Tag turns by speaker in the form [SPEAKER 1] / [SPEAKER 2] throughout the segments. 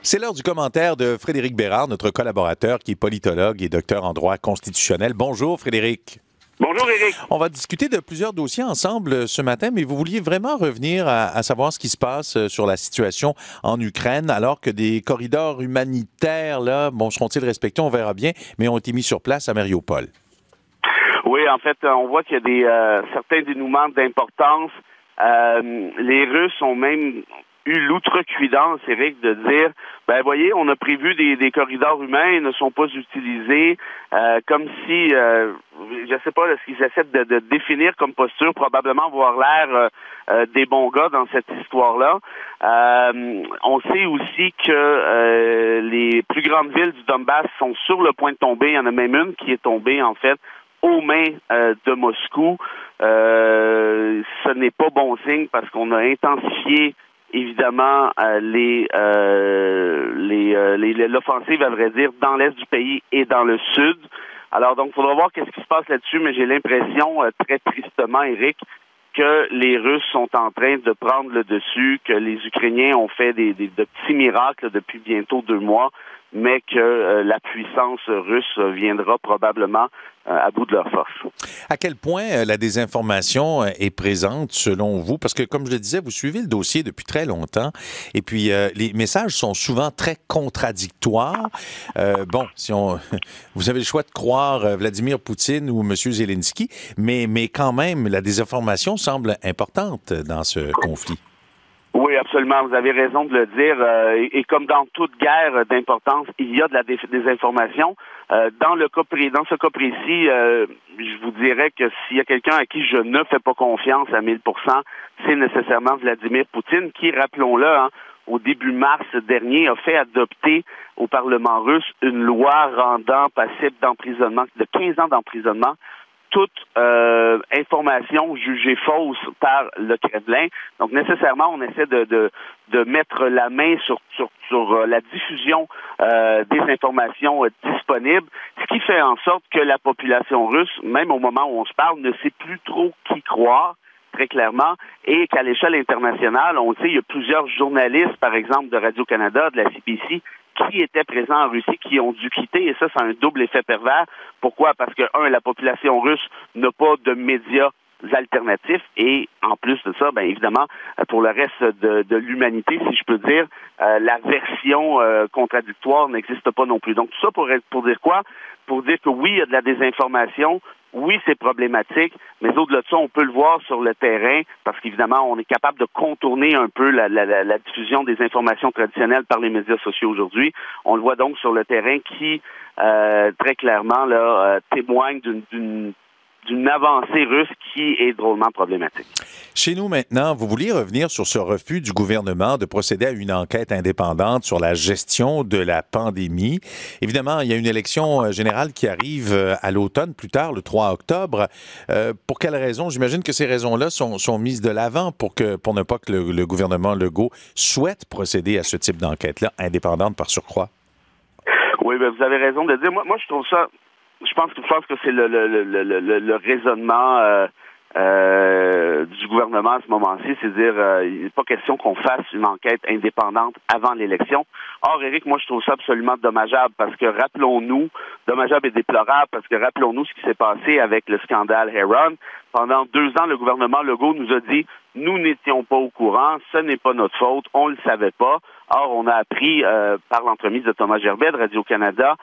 [SPEAKER 1] C'est l'heure du commentaire de Frédéric Bérard, notre collaborateur qui est politologue et docteur en droit constitutionnel. Bonjour Frédéric.
[SPEAKER 2] Bonjour Éric.
[SPEAKER 1] On va discuter de plusieurs dossiers ensemble ce matin, mais vous vouliez vraiment revenir à savoir ce qui se passe sur la situation en Ukraine, alors que des corridors humanitaires, là, seront-ils respectés, on verra bien, mais ont été mis sur place à Mariupol.
[SPEAKER 2] Oui, en fait, on voit qu'il y a certains dénouements d'importance. Les Russes ont même eu l'outrecuidance, Éric, de dire, voyez, on a prévu des corridors humains, ils ne sont pas utilisés, comme si, je sais pas, ce qu'ils essaient de définir comme posture, probablement avoir l'air des bons gars dans cette histoire-là. On sait aussi que les plus grandes villes du Donbass sont sur le point de tomber. Il y en a même une qui est tombée, en fait, aux mains de Moscou. Ce n'est pas bon signe parce qu'on a intensifié évidemment l'offensive, à vrai dire, dans l'est du pays et dans le sud. Alors donc, il faudra voir qu'est-ce qui se passe là-dessus, mais j'ai l'impression, très tristement, Éric, que les Russes sont en train de prendre le dessus, que les Ukrainiens ont fait de petits miracles depuis bientôt 2 mois, mais que la puissance russe viendra probablement à bout de leur force.
[SPEAKER 1] À quel point la désinformation est présente selon vous? Parce que, comme je le disais, vous suivez le dossier depuis très longtemps et puis les messages sont souvent très contradictoires. Si vous avez le choix de croire Vladimir Poutine ou M. Zelensky, mais quand même, la désinformation semble importante dans ce conflit.
[SPEAKER 2] Oui, absolument. Vous avez raison de le dire. Et comme dans toute guerre d'importance, il y a de la désinformation. Dans ce cas précis, je vous dirais que s'il y a quelqu'un à qui je ne fais pas confiance à 1000%, c'est nécessairement Vladimir Poutine, qui, rappelons-le, au début mars dernier, a fait adopter au Parlement russe une loi rendant passible d'emprisonnement, de 15 ans d'emprisonnement, toute information jugée fausse par le Kremlin. Donc, nécessairement, on essaie de mettre la main sur la diffusion des informations disponibles, ce qui fait en sorte que la population russe, même au moment où on se parle, ne sait plus trop qui croire, très clairement, et qu'à l'échelle internationale, on le sait, il y a plusieurs journalistes, par exemple, de Radio-Canada, de la CBC, qui étaient présents en Russie, qui ont dû quitter, et ça a un double effet pervers. Pourquoi? Parce que, la population russe n'a pas de médias alternatifs, et en plus de ça, évidemment, pour le reste de l'humanité, si je peux dire, la version contradictoire n'existe pas non plus. Donc, tout ça pour dire quoi? Pour dire que oui, il y a de la désinformation, oui, c'est problématique, mais au-delà de ça, on peut le voir sur le terrain, parce qu'évidemment, on est capable de contourner un peu la diffusion des informations traditionnelles par les médias sociaux aujourd'hui. On le voit donc sur le terrain qui, très clairement, témoigne d'une avancée russe qui est drôlement problématique.
[SPEAKER 1] Chez nous maintenant, vous vouliez revenir sur ce refus du gouvernement de procéder à une enquête indépendante sur la gestion de la pandémie. Évidemment, il y a une élection générale qui arrive à l'automne, plus tard, le 3 octobre. Pour quelles raisons? J'imagine que ces raisons-là sont mises de l'avant pour ne pas que le gouvernement Legault souhaite procéder à ce type d'enquête-là, indépendante par surcroît.
[SPEAKER 2] Oui, vous avez raison de dire. Moi, je trouve ça... Je pense que c'est le raisonnement du gouvernement à ce moment-ci, c'est-à-dire il n'est pas question qu'on fasse une enquête indépendante avant l'élection. Or, Éric, moi je trouve ça absolument dommageable parce que rappelons-nous, dommageable et déplorable parce que rappelons-nous ce qui s'est passé avec le scandale Heron. Pendant 2 ans, le gouvernement Legault nous a dit nous n'étions pas au courant, ce n'est pas notre faute, on ne le savait pas. Or, on a appris par l'entremise de Thomas Gerbet de Radio-Canada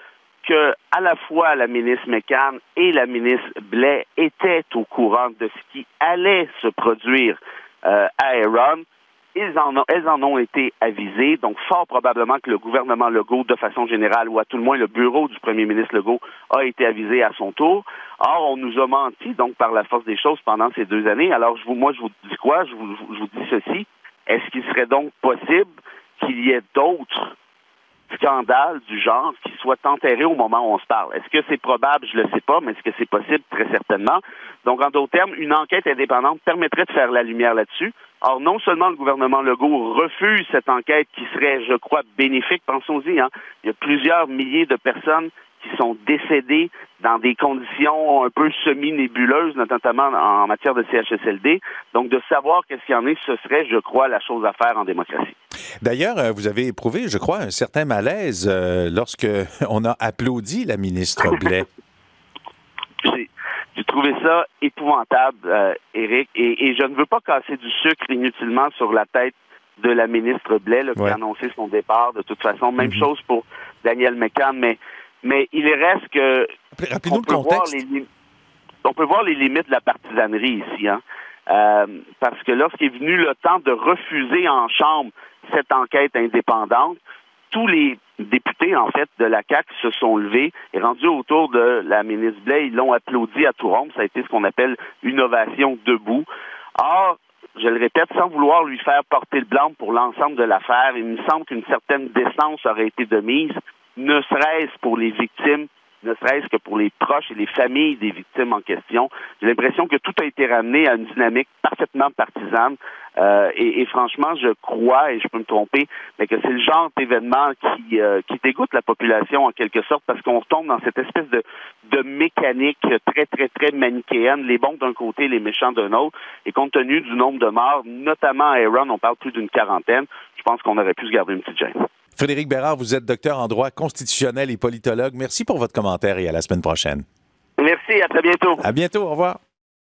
[SPEAKER 2] que à la fois la ministre McCann et la ministre Blais étaient au courant de ce qui allait se produire à Heron. Elles en ont été avisées, donc fort probablement que le gouvernement Legault, de façon générale, ou à tout le moins le bureau du premier ministre Legault, a été avisé à son tour. Or, on nous a menti, donc, par la force des choses pendant ces 2 années. Alors, je vous dis quoi? Je vous dis ceci. Est-ce qu'il serait donc possible qu'il y ait d'autres scandale du genre qui soit enterré au moment où on se parle? Est-ce que c'est probable? Je ne le sais pas, mais est-ce que c'est possible? Très certainement. Donc, en d'autres termes, une enquête indépendante permettrait de faire la lumière là-dessus. Or, non seulement le gouvernement Legault refuse cette enquête qui serait, je crois, bénéfique, pensons-y, il y a plusieurs milliers de personnes qui sont décédés dans des conditions un peu semi-nébuleuses, notamment en matière de CHSLD. Donc, de savoir qu'est-ce qu'il y en est, ce serait, je crois, la chose à faire en démocratie.
[SPEAKER 1] D'ailleurs, vous avez éprouvé, je crois, un certain malaise lorsque on a applaudi la ministre Blais.
[SPEAKER 2] J'ai trouvé ça épouvantable, Éric, et je ne veux pas casser du sucre inutilement sur la tête de la ministre Blais, là, qui a annoncé son départ. De toute façon, même chose pour Daniel McCann, mais il reste que
[SPEAKER 1] Rappelez-nous le contexte.
[SPEAKER 2] On peut voir les limites de la partisanerie ici, hein. Parce que lorsqu'il est venu le temps de refuser en Chambre cette enquête indépendante, tous les députés, en fait, de la CAQ se sont levés et rendus autour de la ministre Blais. Ils l'ont applaudi à tout rompre. Ça a été ce qu'on appelle une ovation debout. Or, je le répète, sans vouloir lui faire porter le blanc pour l'ensemble de l'affaire, il me semble qu'une certaine décence aurait été de mise, ne serait-ce pour les victimes, ne serait-ce que pour les proches et les familles des victimes en question. J'ai l'impression que tout a été ramené à une dynamique parfaitement partisane. Et franchement, je crois, et je peux me tromper, mais que c'est le genre d'événement qui dégoûte la population en quelque sorte, parce qu'on retombe dans cette espèce de mécanique très, très, très manichéenne, les bons d'un côté, les méchants d'un autre. Et compte tenu du nombre de morts, notamment à Aaron, on parle plus d'une quarantaine, je pense qu'on aurait pu se garder une petite gêne.
[SPEAKER 1] Frédéric Bérard, vous êtes docteur en droit constitutionnel et politologue. Merci pour votre commentaire et à la semaine prochaine.
[SPEAKER 2] Merci, à très bientôt.
[SPEAKER 1] À bientôt, au revoir.